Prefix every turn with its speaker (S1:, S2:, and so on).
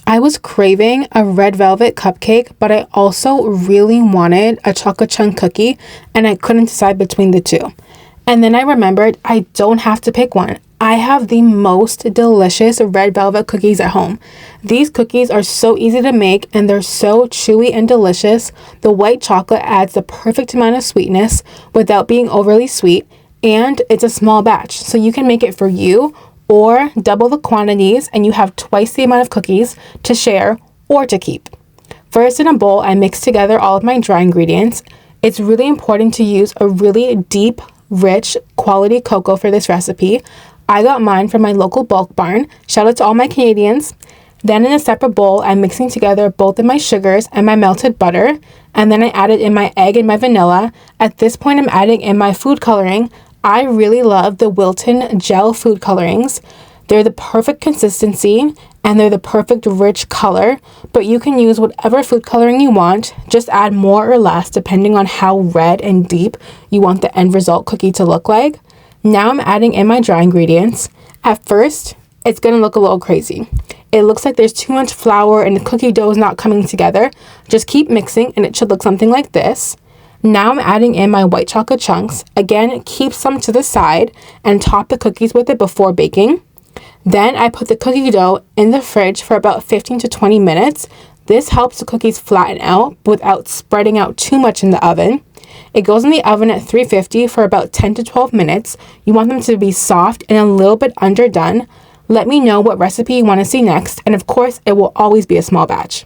S1: I was craving a red velvet cupcake, but I also really wanted a chocolate chunk cookie, and I couldn't decide between the two. And then I remembered I don't have to pick one. I have the most delicious red velvet cookies at home. These cookies are so easy to make and they're so chewy and delicious. The white chocolate adds the perfect amount of sweetness without being overly sweet, and it's a small batch, so you can make it for you or double the quantities and you have twice the amount of cookies to share or to keep. First, in a bowl, I mix together all of my dry ingredients. It's really important to use a really deep, rich, quality cocoa for this recipe. I got mine from my local bulk barn. Shout out to all my Canadians. Then in a separate bowl, I'm mixing together both of my sugars and my melted butter. And then I added in my egg and my vanilla. At this point, I'm adding in my food coloring. I really love the Wilton gel food colorings. They're the perfect consistency and they're the perfect rich color, but you can use whatever food coloring you want. Just add more or less depending on how red and deep you want the end result cookie to look like. Now I'm adding in my dry ingredients. At first, it's gonna look a little crazy. It looks like there's too much flour and the cookie dough is not coming together. Just keep mixing and it should look something like this. Now I'm adding in my white chocolate chunks. Again, keep some to the side and top the cookies with it before baking. Then I put the cookie dough in the fridge for about 15 to 20 minutes. This helps the cookies flatten out without spreading out too much in the oven. It goes in the oven at 350 for about 10 to 12 minutes. You want them to be soft and a little bit underdone. Let me know what recipe you want to see next, and of course, it will always be a small batch.